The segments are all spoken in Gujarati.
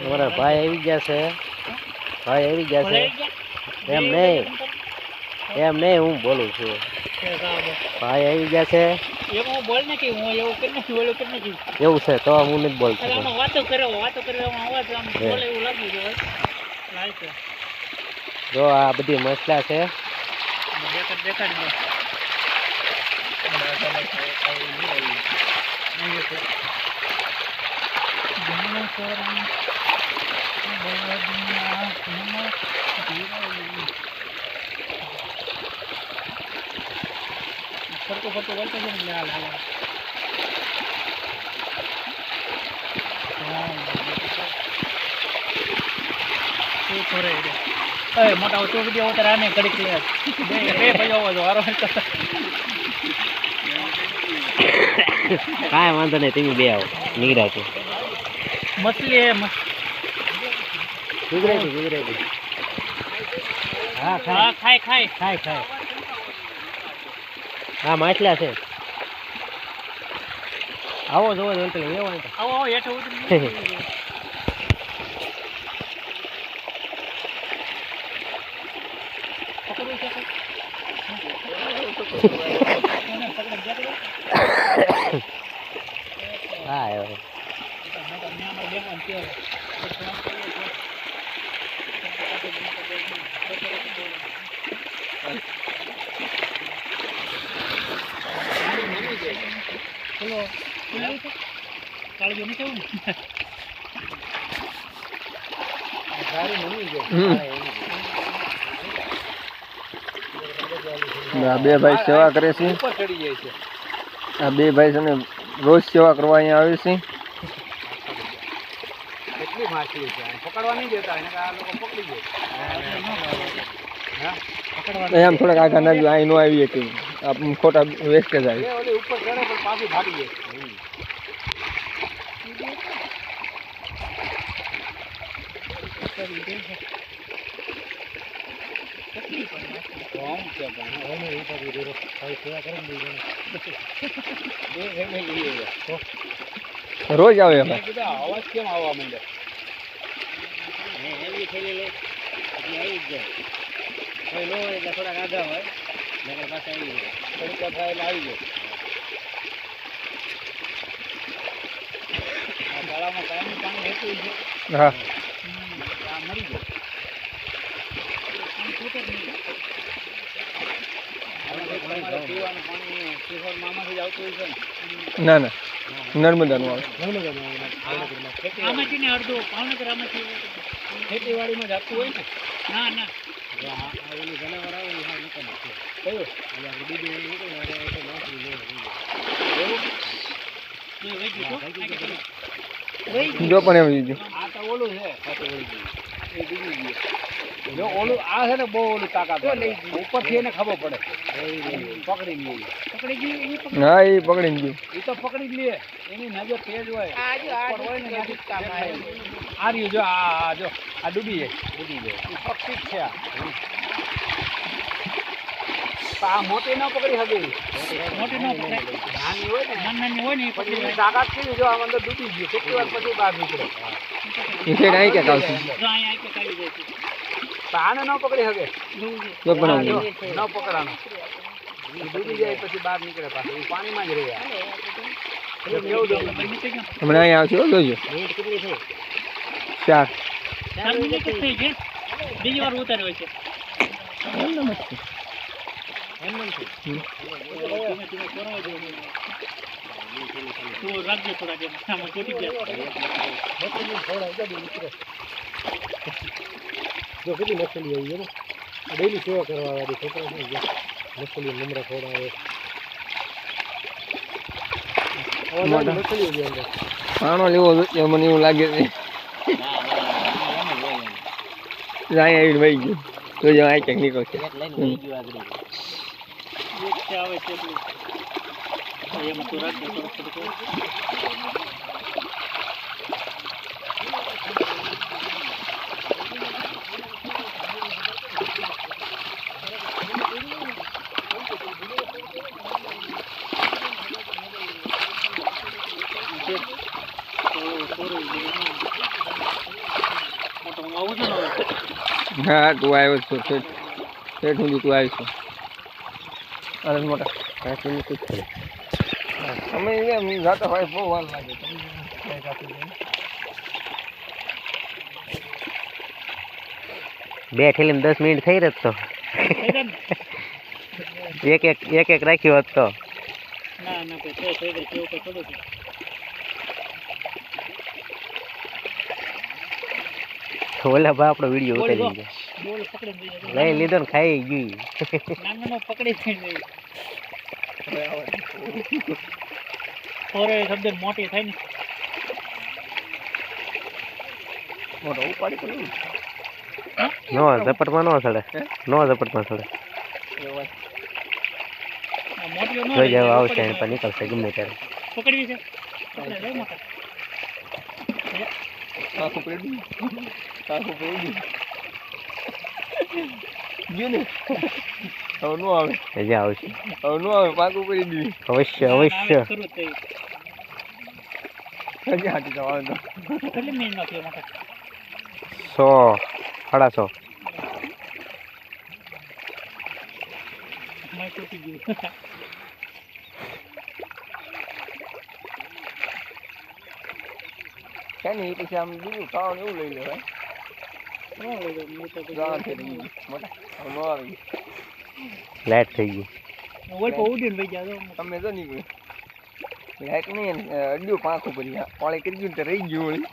અમારા ભાઈ આવી ગયા છે. ભાઈ આવી ગયા છે. એમ નહીં હું બોલું છું. ભાઈ આવી ગયા છે. એવું છે તો હું નથી બોલતો. જો આ બધી મસલા છે. ફરતો વળતો છે ને હાલ મોટા ઓછો વિડીયો ઉતાર આને ઘડીક લે બે ભાઈઓ આવો વારો કાંઈ વાંધો નહીં તમે બે આવો નીકળ્યા મછલી ગુજરાતી હા ખાય હા માછલા છે. આવો જોવો આવો હેઠો હા બે ભાઈ સેવા કરે છે. આ બે ભાઈ છે ને રોજ સેવા કરવા અહીંયા આવે છે. કેટલી માછલી છે પકડવા નહીં દેતા આ લોકો પકડી જાય. એમ થોડાક આગળ ના અહીં નો આવીએ કે ખોટા વેસ્ટ જાય. ઉપર ચડે પણ પાછી ભાગી જાય. રોજ આવે અવાજ કેમ આવવા માંડે એવી થયેલી લે આવી જ જાય નો હોય એટલે થોડાક આઘા હોય નકર પાછા આવી જાય થોડીક થાય એટલે આવી જાય. આ ગાળામાં કાયમી પાણી રહેતું છે. હા આ મરી જાય પીવાનું પાણી શિહોર મામાંથી જ આવતું હોય છે ને. ના નર્મદાનું આવે. આમાંથી ને અડધું ભાવનગર આમાંથી ખેતીવાડીમાં જ આપતું હોય ને. ના ઓલું જનાવર આવે ને કયું જો પણ એમ લીધું. આ તો ઓલું છે એ બીજું જો ઓલું આ છે ને બહુ ઓલું તાકાત ઉપરથી એને ખબર પડે પકડી ગયું હા એ પકડી ગયું. એ તો પકડી જ લે એની નજર તેજ હોય આ રહ્યું જો આ ડૂબી જાય એ પક્ષી જ છે. આ મોટી ન પકડી શકે મોટી ન પકડે નાની હોય ને પછી તાકાત કેવી જો આમ અંદર ડૂબી ગયું કેટલી વાર પછી બહાર નીકળે. એ ફેર અહીં ક્યાંક આવશે. આને ન પકડી શકે જો પણ ન પકડાનો ડૂબી જાય પછી બહાર નીકળે પાછું પાણીમાં જ રહે. હમણાં અહીં આવશે જોજો. કેટલી થઈ 4 મિનિટ થઈ છે. બીજી વાર ઉતાર્યો છે જો કેટલી મછલી આવી ને ડેલી સેવા કરવા વાળી છોકરા મછલી નમરા ખવડાવે. પાણો લેવો જોઈએ મને એવું લાગે છે. અહીં આવીને વહી ગયું જોજો આ ક્યાંક નીકળશે. હા તું આવ્યો છો ઠેઠ સુધી તું આવ્યો છો અરે મોટા કાંઈ નથી થઈ તમે એમ જાતા હોય બહુ વાર લાગે બે ઠેલીમાં 10 મિનિટ થઈ રત તો એક રાખ્યો હોત તો ના ના કે થઈ ગઈ કેવું તો ખબર છે ઓલા બા આપણો વિડીયો ઉતારી ગયો બોલ પકડી લઈ લીધો ને ખાઈ ગઈ નાનો પકડી થઈ ગઈ ઓરે શબ્દ મોટી થાય ને મોટો ઉપાડી પડ્યું નો ઝપટમાં નો સડે નો ઝપટમાં સડે મોટી નો જોઈ જાવ આવશે એની પર નીકળશે ગમે ત્યારે પકડવી છે પકડે લે મોટા કાકુ પડી ગયું ને હવે નો આવે મજા આવશે હવે નો આવે પાકું કરી દીધી અવશ્ય અવશ્ય કરું તે હજી હાટી તો આવે તો કેટલી મિનિટ નો થયો મોટા 100 150 મેં તૂટી ગયું છે ને એ પછી આમ બીજું ખાવાનું એવું લઈ લેવાય ગાવા છે મોટા હવે નો આવે લાઈટ થઈ ગઈ ઓય પો ઉડીને વઈ જાજો તમને તો નહીં લાઈટ નહીં અડ્યું પાંખું કરી પાણી કરી ગયું તો રહી ગયું વળી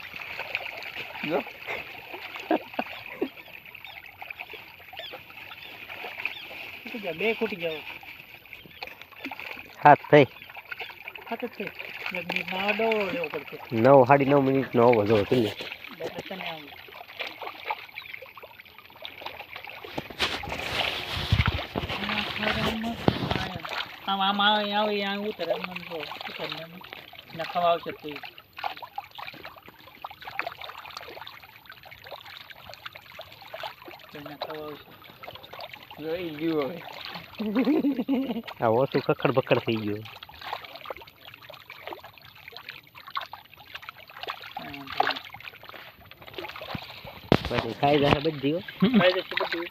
જો બે ખૂટી જાવ હાથ થઈ હાથ છે એક મિનિટ ના આડો લેવો પડશે 9 9:30 મિનિટ નો વધો કેટલી એટલે તને આમ આમ આવે ઉતરે મને જો ને ખાવા આવશે તો ખાવા આવશે રહી ગયું હવે આ ઓછું ખખડ બખડ થઈ ગયું પછી ખાઈ જાય બધી ખાઈ જશે બધું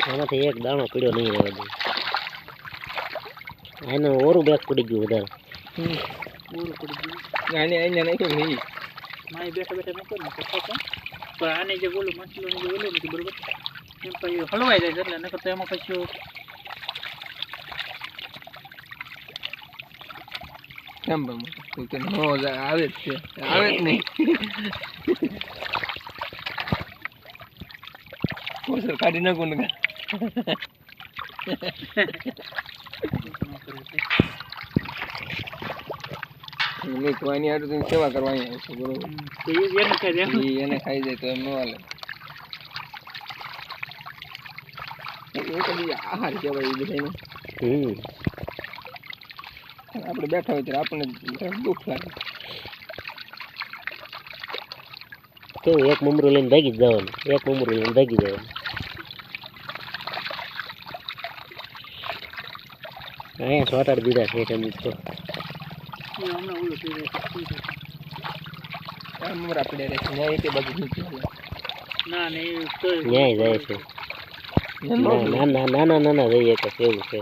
આમાંથી એક દાણો પીડ્યો નહીં રહેવા દે આને ઓરું બેગ પડી ગયું વધારે પૂરું પડી ગયું આને અહીંયા નાખ્યું નહીં મારી બેઠા બેઠા નાખો ને તો પણ આને જે બોલું મછલીનું જે બોલું નથી બરોબર એમ પછી હલવાઈ જાય એટલે નકર તો એમાં પછી કેમ પણ તું કે નો આવે જ છે આવે જ નહીં કોસર કાઢી નાખું ને નહીં તો આની હાટું તમે સેવા કરવાની આવશે બરોબર તો એને ખાઈ જાય એને ખાઈ જાય તો એમ ન હાલે એ તો બીજા આહાર કહેવાય એ બધાને આપણે બેઠા હોય ત્યારે આપણને દુઃખ લાગે કેવું એક મમરું લઈને ભાગી જ જવાનું એક મમરું લઈને ભાગી જવાનું અહીંયા છોટાડી દીધા છે એટલે તો હમણાં ઓલું થઈ જાય મમરા પડ્યા રહે છે ન્યાય તે બાજુ નીચે ના ને ન્યાય જાય છે નાના જઈએ તો કેવું છે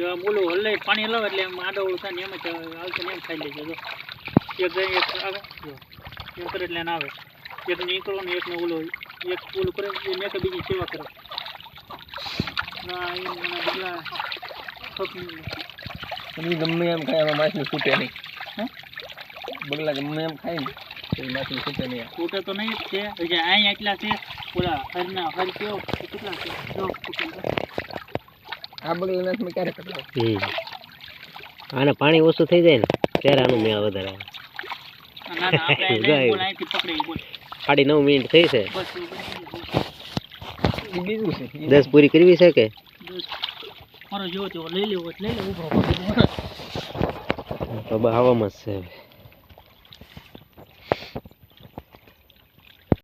આમ ઓલું હલે પાણી હલાવે એટલે એમ આડો ઓળું થાય ને એમ જ આવશે ને એમ ખાઈ લેજો જો એક જાય એક આવે જો એમ કરે એટલે એને આવે એક નીકળો ને એકને ઓલું કરે એને કે બીજી સેવા કરે ના એ મને બદલા ગમે એમ ખાય એમાં માછલી છૂટે નહીં બગલા ગમે એમ ખાય ને તો એ માછલી છૂટે નહીં છૂટે તો નહીં જ છે હજી અહીંયા એટલા છે ઓલા હરના હર કેવો કેટલા છે જો આ બગલા મેં ક્યારે કરાવ આને પાણી ઓછું થઈ જાય ને ત્યારે આનું મેં વધારે ના ના આપણે બોલ અહીંથી પકડી બોલ 9:30 મિનિટ થઈ છે બસ બીજું છે 10 પૂરી કરવી છે કે મારો જેવો તેવો લઈ લેવો ઉભરો તો હવામાં જ છે